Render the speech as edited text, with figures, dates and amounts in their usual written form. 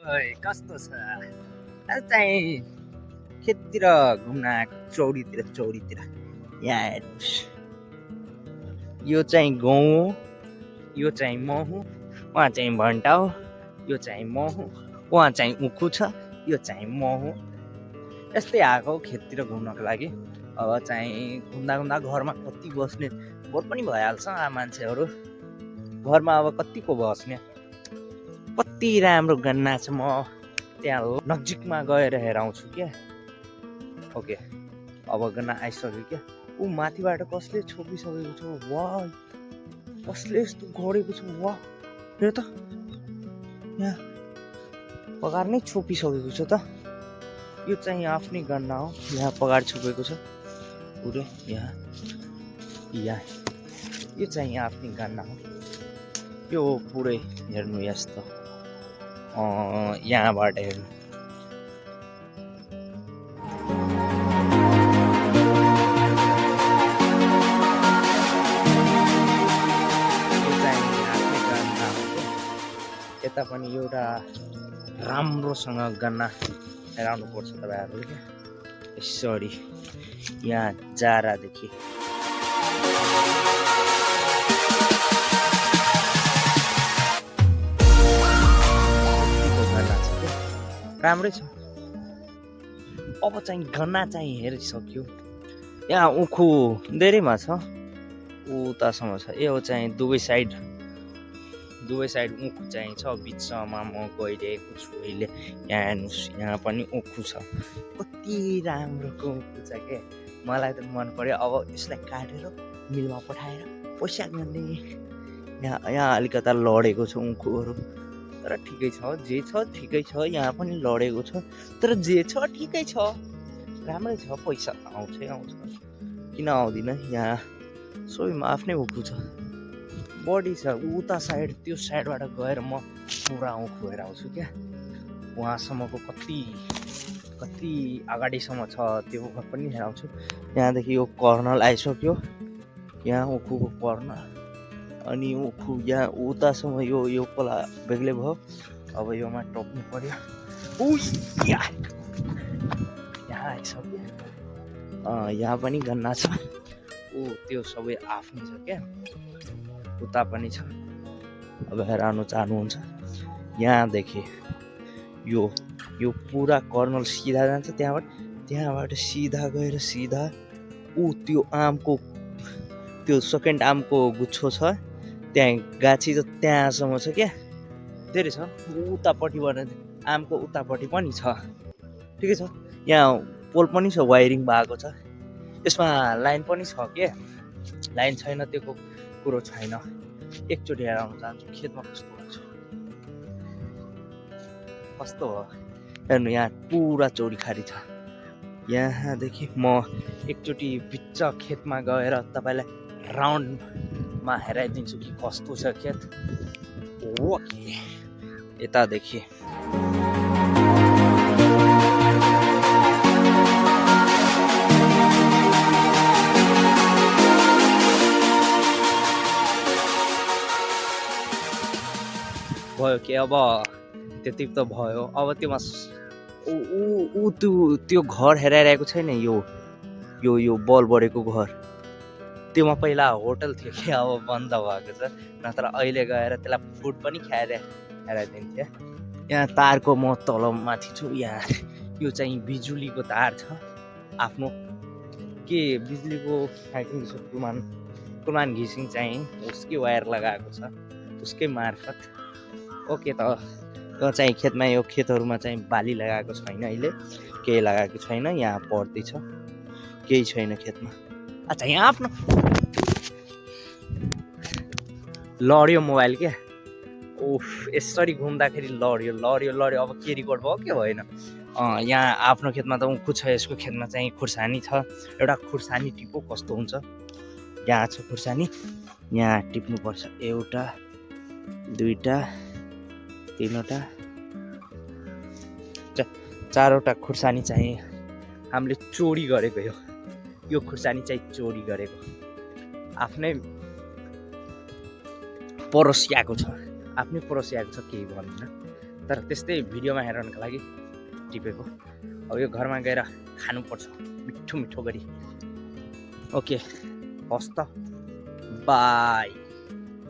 ओइ कस्तो छ आज चाहिँ खेततिर घुम्न आएको चौरीतिर यहाँ हेर्नुहोस् यो चाहिँ गहुँ हो यो चाहिँ म हुँ उहाँ चाहिँ भन्टा हो यो चाहिँ म हुँ उहाँ चाहिँ उखु छ यो चाहिँ म हुँ यस्तै आएको खेततिर घुम्नको लागि अब चाहिँ घुम्दा घरमा कति बस्ने बोर पनि भइहाल्छ मान्छेहरू घरमा अब कतिको बस्ने कति राम्रो गन्ना छ म त्यहाँ नजिकमा गएर हेराउँछु क्या ओके अब गन्ना आइसक्यो क्या ऊ माथिबाट कसले छोपिसकेको छ वाह कसले यस्तो गरेको छ वाह हेर त यहाँ पगार नै छोपिसकेको छ त यो चाहिँ आफ्नै गन्ना हो यहाँ पगार छोपेको छ पुरै यहाँ यो चाहिँ आफ्नै गन्ना हो यो पुरै हेर्नु यस्तो यहाँबाट हेर्नु यता पनि एउटा राम्रोसँग गन्ना हेराउनु पर्छ तपाईहरुले के यसरी यहाँ जारादेखि राम्रै छ अब चाहिँ गन्ना चाहिँ हेरिसक्यो यहाँ उखु धेरैमा छ उतासम्म छ यो चाहिँ दुवै साइड उखु चाहिँ छ बिचमा म गइरहेको छु अहिले यहाँ हेर्नुहोस् यहाँ पनि उखु छ कति राम्रोको उखु छ के मलाई त मन पर्यो अब यसलाई काटेर मिलमा पठाएर पैसा गर्ने यहाँ अलिकता लडेको छ उखुहरू तर ठिकै छ जे छ ठिकै छ यहाँ पनि लडेको छ तर जे छ ठिकै छ राम्रै छ पैसा आउँछ किन आउँदिन यहाँ सबैमा आफ्नै उखु छ बडी छ उता साइड त्यो साइडबाट गएर म पुरा उखु हेराउँछु क्या उहाँसम्मको कति अगाडिसम्म छ त्यो पनि हेराउँछु यहाँदेखि यो कर्नल आइसक्यो यहाँ उखुको कर्नल अनि उखु यहाँ उतासम्म यो खोला बेग्लै भयो अब योमा टप्नु पर्यो यहाँ आइसक्यो यहाँ पनि गन्ना छ त्यो सबै आफ्नै छ क्या उता पनि छ अब हेराउनु चाहनुहुन्छ यहाँदेखि यो पुरा कर्नल सिधा जान्छ त्यहाँबाट सिधा गएर सिधा त्यो आमको त्यो सेकेन्ड आमको गुच्छो छ त्यहाँ गाछी त त्यहाँसम्म छ क्या धेरै छ उतापट्टिबाट आमको उतापट्टि पनि छ ठिकै छ यहाँ पोल पनि छ वायरिङ भएको छ यसमा लाइन पनि छ के लाइन छैन त्यो कुरो छैन एकचोटि हेराउन चाहन्छु खेतमा कस्तो हो हेर्नु यहाँ पुरा चौरीखारी छ यहाँदेखि म एकचोटि बिच खेतमा गएर तपाईलाई राउन्डमा हेराइदिन्छु कि कस्तो छ खेत ओके यतादेखि भयो कि अब त्यति त भयो अब त्योमा त्यो घर हेराइरहेको छैन यो बल बढेको घर त्योमा पहिला होटल थियो कि अब बन्द भएको छ नत्र अहिले गएर त्यसलाई फुड पनि हेराइदिन्थ्यो यहाँ तारको म तलमाथि छु यहाँ यो चाहिँ बिजुलीको तार छ आफ्नो के बिजुलीको फ्याक्ट्री छ कुमान घिसिङ चाहिँ उसकै वायर लगाएको छ उसकै मार्फत ओके त चाहिँ खेतमा यो खेतहरूमा चाहिँ बाली लगाएको छैन अहिले केही लगाएको छैन यहाँ पर्दैछ केही छैन खेतमा अच्छा यहाँ आफ्नो लड्यो मोबाइल क्या ओफ यसरी घुम्दाखेरि लड्यो अब के रिकर्ड भयो के भएन यहाँ आफ्नो खेतमा त उखु छ यसको खेतमा चाहिँ खुर्सानी छ एउटा खुर्सानी टिपो कस्तो हुन्छ यहाँ छ खुर्सानी यहाँ टिप्नुपर्छ एउटा दुईटा तीनवटा चारवटा खुर्सानी चाहिँ हामीले चोरी गरेको यो खुर्सानी चाहिँ चोरी गरेको आफ्नै परोसियाको छ केही भन्दैन तर त्यस्तै भिडियोमा हेर्नको लागि टिपेको। अब यो घरमा गएर खानुपर्छ मिठो मिठो गरी। ओके हस् त बाई।